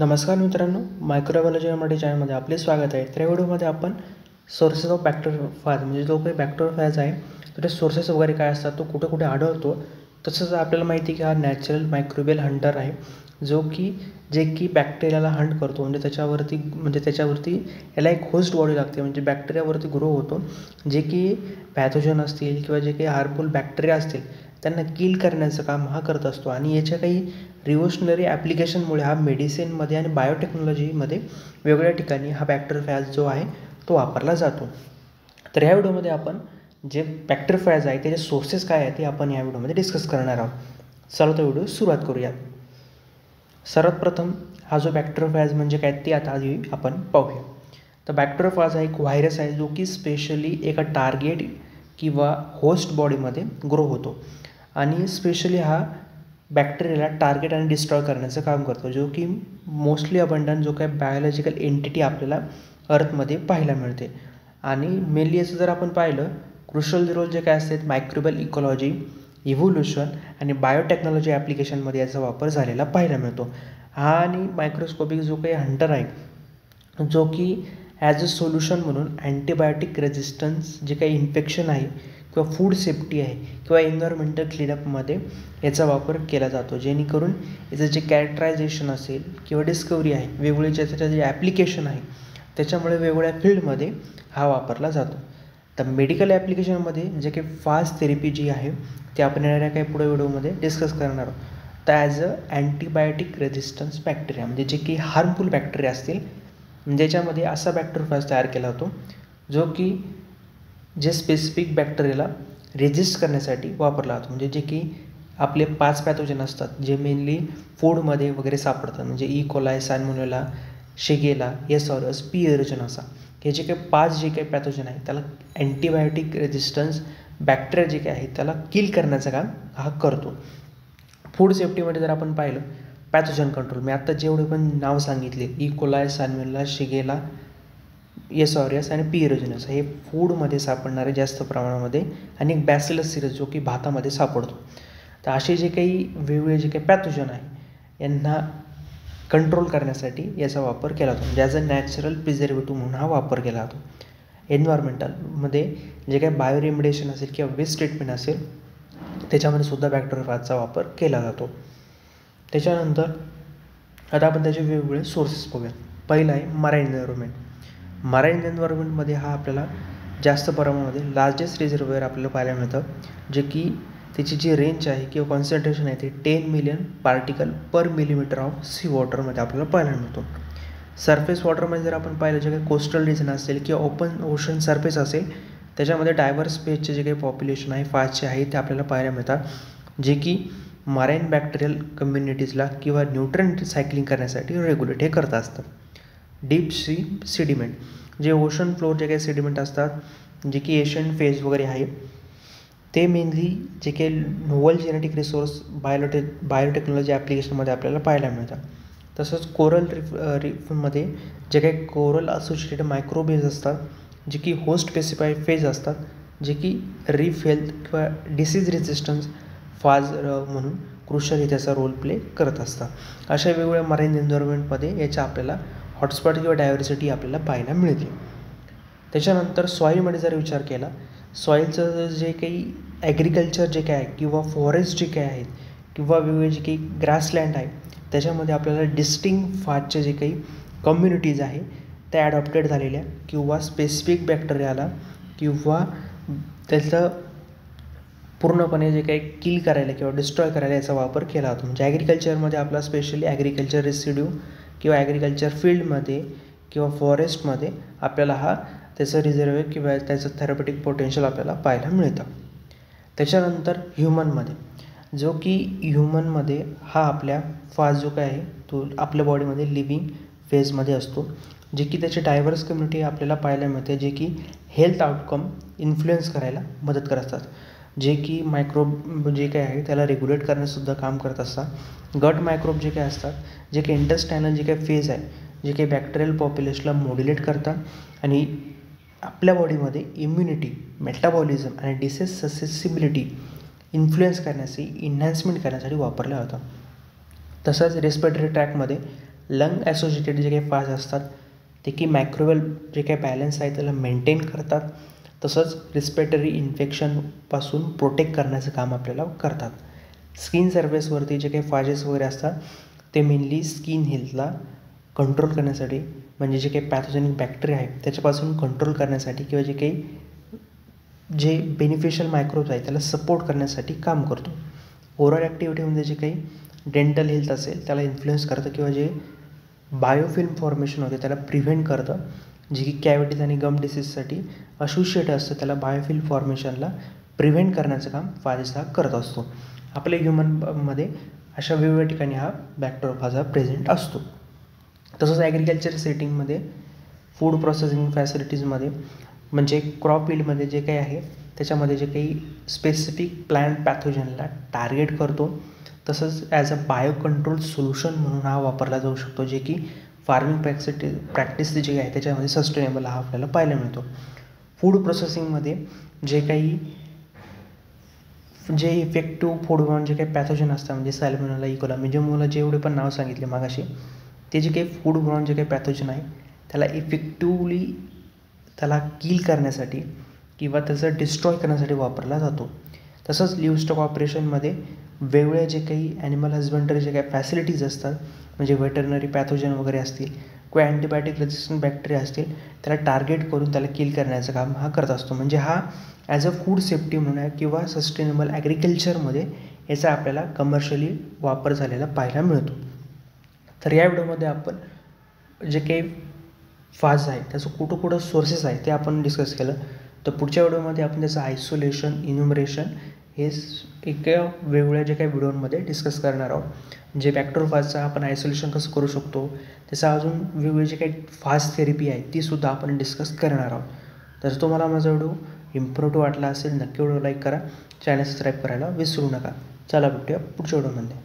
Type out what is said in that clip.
नमस्कार मित्रांनो, मायक्रोबायोलॉजी मराठी चॅनलमध्ये आपले स्वागत आहे. तर या व्हिडिओमध्ये आपण सोर्सेस ऑफ बॅक्टेरियोफाज म्हणजे जो काही बॅक्टेरियोफाज आहे तर ते सोर्सेस वगैरे काय असतात, तो कुठे कुठे आढळतो. तसंच आपल्याला माहिती आहे की हा नॅचरल मायक्रोबियल हंटर आहे, जो की बॅक्टेरियाला हंट करतो. म्हणजे त्याच्यावरती याला एक होस्ट बॉडी लागते, म्हणजे बॅक्टेरियावरती ग्रो होतो, जे की पॅथोजन असतील किंवा जे काही हार्मफुल बॅक्टेरिया असतील त्यांना किल करण्याचं काम हा करत असतो. आणि याच्या काही रिव्होल्युशनरी ॲप्लिकेशनमुळे हा मेडिसिनमध्ये आणि बायोटेक्नॉलॉजीमध्ये वेगवेगळ्या ठिकाणी हा बॅक्टेरियोफॅज जो आहे तो वापरला जातो. तर ह्या व्हिडिओमध्ये आपण जे बॅक्टेरियोफॅज आहे त्याचे सोर्सेस काय आहेत ते आपण या व्हिडिओमध्ये डिस्कस करणार आहोत. चला तर व्हिडिओ सुरुवात करूया. सर्वात प्रथम हा जो बॅक्टेरियोफॅज म्हणजे काय ते आता आधी आपण पाहूया. तर बॅक्टेरियोफॅज हा एक व्हायरस आहे जो की स्पेशली एका टार्गेट किंवा होस्ट बॉडीमध्ये ग्रो होतो आणि स्पेशली हा बॅक्टेरियाला टार्गेट आणि डिस्ट्रॉय करण्याचं काम करतो, जो की मोस्टली अबंडंट जो काही बायोलॉजिकल एंटिटी आपल्याला अर्थमध्ये पाहायला मिळते. आणि मेनली याचं जर आपण पाहिलं, क्रुशल रोल जे काय असतात मायक्रोबियल इकॉलॉजी, इव्होल्युशन आणि बायोटेक्नॉलॉजी ॲप्लिकेशनमध्ये याचा वापर झालेला पाहायला मिळतो. हा आणि मायक्रोस्कोपिक जो काही हंटर आहे, जो की ॲज अ सोल्युशन म्हणून अँटीबायोटिक रेजिस्टन्स जे काही इन्फेक्शन आहे किंवा फूड सेफ्टी आहे किंवा एन्व्हायरमेंटल क्लीनअपमध्ये याचा वापर केला जातो, जेणेकरून याचं जे कॅरेक्टरायझेशन असेल किंवा डिस्कवरी आहे, वेगवेगळे त्याचं जे ॲप्लिकेशन आहे त्याच्यामुळे वेगवेगळ्या फील्डमध्ये हा वापरला जातो. तर मेडिकल ॲप्लिकेशनमध्ये जे काही फास्ट थेरपी जी आहे ते आपण येणाऱ्या काही पुढे व्हिडिओमध्ये डिस्कस करणार आहोत. तर as a antibiotic resistance bacteria म्हणजे जे की हार्मफुल बॅक्टेरिया असतील, ज्याच्यामध्ये असा बॅक्टेरियोफॅज तयार केला होतो जो की जे स्पेसिफिक बॅक्टेरियाला रेजिस्ट करण्यासाठी वापरला जातो. म्हणजे जे की आपले 5 पॅथोजन असतात जे मेनली फूडमध्ये वगैरे सापडतात, म्हणजे ई कोलाय, सॅल्मोनेला, शिगेला, येसॉरस, पी एरिजिनोसा, हे जे काही 5 जे काही पॅथोजन आहेत त्याला अँटीबायोटिक रेजिस्टन्स बॅक्टेरिया जे काही आहे त्याला किल करण्याचं काम हा करतो. फूड सेफ्टीमध्ये जर आपण पाहिलं, पॅथोजन कंट्रोल मी आत्ता जेवढे पण नाव सांगितले, ई कोलाय, सॅल्मोनेला, शिगेला, येसॉरियस आणि पी एरिजिनस हे फूडमध्ये सापडणारे जास्त प्रमाणामध्ये, आणि बॅसिलस सिरस जो की भातामध्ये सापडतो. तर असे जे काही वेगवेगळे जे काही पॅथोजन आहे यांना कंट्रोल करण्यासाठी याचा वापर केला जातो, म्हणजे ॲज अ नॅचरल प्रिझर्वेटिव्ह म्हणून हा वापर केला जातो. एन्व्हायरमेंटलमध्ये जे काही बायोरेमिडिएशन असेल किंवा वेस्ट ट्रीटमेंट असेल त्याच्यामध्ये सुद्धा बॅक्टेरियोफॅजचा वापर केला जातो. त्याच्यानंतर आता आपण त्याचे वेगवेगळे सोर्सेस बघूया. पहिला आहे मराईन एन्व्हायरमेंट. मराईन एन्व्हायरमेंटमध्ये हा आपल्याला जास्त प्रमाणामध्ये लार्जेस्ट रिझर्वेअर आपल्याला पाहायला मिळतं, जे की त्याची जी रेंज आहे किंवा कॉन्सन्ट्रेशन आहे ते 10 million particle per millimetre of sea वॉटरमध्ये आपल्याला पाहायला मिळतो. सरफेस वॉटरमध्ये जर आपण पाहिलं, जे काही कोस्टल रिजन असेल किंवा ओपन ओशन सरफेस असेल त्याच्यामध्ये डायव्हर्स स्पेसचे जे काही पॉप्युलेशन आहे 5चे आहे ते आपल्याला पाहायला मिळतात, जे की मराईन बॅक्टेरियल कम्युनिटीजला किंवा न्यूट्रंट सायक्लिंग करण्यासाठी रेग्युलेट हे करत असतात. डीप सी सिडिमेंट, जे ओशन फ्लोअर जे काही सिडिमेंट असतात जे की एशियन फेज वगैरे आहे ते मेनली जे काही नोवल जेनेटिक रिसोर्स बायोटेक्नॉलॉजी ॲप्लिकेशनमध्ये आपल्याला पाहायला मिळतात. तसंच कोरल रीफमध्ये जे काही कोरल असोसिएटेड मायक्रोबियल्स असतात जे की होस्ट स्पेसिफाईड फेज असतात, जे की रीफ हेल्थ किंवा डिसीज रेजिस्टन्स फाज म्हणून क्रुशल त्याचा रोल प्ले करत असतात. अशा वेगवेगळ्या मराईन एन्व्हायरमेंटमध्ये याच्या आपल्याला हॉटस्पॉट किंवा डायव्हर्सिटी आपल्याला पाहायला मिळते. त्याच्यानंतर सॉईलमध्ये जर विचार केला, सॉईलचं जे काही ॲग्रिकल्चर जे काय आहे किंवा फॉरेस्ट जे काय आहेत किंवा वेगवेगळे जे काही ग्रासलँड आहे त्याच्यामध्ये आपल्याला डिस्टिंक्ट फाजचे जे काही कम्युनिटीज आहे त्या ॲडॉप्टेड झालेल्या किंवा स्पेसिफिक बॅक्टेरियाला किंवा त्याचं पूर्णपणे जे काही किल करायला किंवा डिस्ट्रॉय करायला याचा वापर केला जातो. म्हणजे ॲग्रिकल्चरमध्ये आपला स्पेशली ॲग्रिकल्चर रेसिड्यू किंवा ॲग्रिकल्चर फील्डमध्ये किंवा फॉरेस्टमध्ये आपल्याला हा त्याचं रिझर्वे किंवा त्याचं थेरपेटिक पोटेन्शियल आपल्याला पाहायला मिळतं. त्याच्यानंतर ह्युमनमध्ये, जो की ह्युमनमध्ये हा आपल्या फाज जो काय आहे तो आपल्या बॉडीमध्ये लिव्हिंग फेजमध्ये असतो, जे की त्याची डायव्हर्स कम्युनिटी आपल्याला पाहायला मिळते, जे की हेल्थ आउटकम इन्फ्लुएन्स करायला मदत करत असतात, जे की मायक्रोब जे काय आहे त्याला रेग्युलेट करण्यासुद्धा काम करत असतात. गट मायक्रोब जे काय असतात, जे काही इंटेस्टायनल जे काही फेज आहे, जे काही बॅक्टेरियल पॉप्युलेशनला मॉड्युलेट करतात आणि आपल्या बॉडीमध्ये इम्युनिटी, मेटाबॉलिझम आणि डिसीज ससेसिबिलिटी इन्फ्लुएन्स करण्यासाठी, इन्हॅन्समेंट करण्यासाठी वापरल्या जातात. तसंच रेस्पिरेटरी ट्रॅकमध्ये लंग ॲसोसिएटेड जे काही फाज असतात ते की मायक्रोवेल जे काही बॅलन्स आहे त्याला मेंटेन करतात, तसंच रिस्पिरेटरी इन्फेक्शनपासून प्रोटेक्ट करण्याचं काम आपल्याला करतात. स्किन सर्फेसवरती जे काही फाजेस वगैरे असतात ते मेनली स्किन हेल्थला कंट्रोल करण्यासाठी, म्हणजे जे काही पॅथोजेनिक बॅक्टेरिया आहे त्याच्यापासून कंट्रोल करण्यासाठी किंवा जे बेनिफिशियल मायक्रोब्स आहे त्याला सपोर्ट करण्यासाठी काम करतो. ओरल ॲक्टिव्हिटीमध्ये जे काही डेंटल हेल्थ असेल त्याला इन्फ्लुएन्स करतं किंवा जे बायोफिल्म फॉर्मेशन होते त्याला प्रिव्हेंट करतं, जे की कॅव्हिटीज आणि गम डिसीजसाठी असोशिएट असतं त्याला बायोफिल्म फॉर्मेशनला प्रिव्हेंट करण्याचं काम फाजेस हा करत असतो. आपल्या ह्युमनमध्ये अशा वेगवेगळ्या ठिकाणी हा बॅक्टेरियोफाज हा प्रेझेंट असतो. तसंच ॲग्रिकल्चर सेटिंगमध्ये, फूड प्रोसेसिंग फॅसिलिटीजमध्ये, म्हणजे क्रॉप यील्डमध्ये जे काही आहे त्याच्यामध्ये जे काही स्पेसिफिक प्लांट पॅथोजनला टार्गेट करतो, तसंच as a bio control solution म्हणून हा वापरला जाऊ शकतो, जे की फार्मिंग प्रॅक्टिस जी आहे त्याच्यामध्ये सस्टेनेबल हा आपल्याला पाहायला मिळतो. फूड प्रोसेसिंगमध्ये जे काही इफेक्टिव्ह फूडबॉर्न जे काही पॅथोजन असतात, म्हणजे सॅल्मोनेला, इकोला, म्हणजे मला जेवढे पण नाव सांगितले मागाशी, ते जे काही फूडबॉर्न जे काही पॅथोजन आहे त्याला इफेक्टिवली त्याला किल करण्यासाठी किंवा त्याचं डिस्ट्रॉय करण्यासाठी वापरला जातो. तसंच लिव्हस्टॉक ऑपरेशनमध्ये वेगवेगळे जे काही ॲनिमल हजबंडरी जे काही फॅसिलिटीज असतात, म्हणजे व्हेटरनरी पॅथोजन वगैरे असतील किंवा अँटीबायोटिक रेजिस्टंट बॅक्टेरिया असतील त्याला टार्गेट करून त्याला किल करण्याचं काम हा करत असतो. म्हणजे हा ॲज अ फूड सेफ्टी म्हणून आहे किंवा सस्टेनेबल ॲग्रिकल्चरमध्ये याचा आपल्याला कमर्शियली वापर झालेला पाहायला मिळतो. तर या व्हिडिओमध्ये आपण जे काही फाज आहे त्याचं कुठं सोर्सेस आहे ते आपण डिस्कस केलं. तर पुढच्या व्हिडिओमध्ये आपण त्याचं आयसोलेशन, इन्युमरेशन हे एका वेगवेगळ्या जे काही व्हिडिओमध्ये डिस्कस करणार आहोत. जे बॅक्टेरियोफाजचं आपण आयसोलेशन कसं करू शकतो, त्याचा अजून वेगवेगळी जे काही फाज थेरपी आहे तीसुद्धा आपण डिस्कस करणार आहोत. तर तुम्हाला माझा व्हिडिओ इम्पॉर्टंट वाटला असेल नक्की व्हिडिओ लाईक करा, चॅनल सबस्क्राईब करायला विसरू नका. चला भेटूया पुढच्या व्हिडिओमध्ये.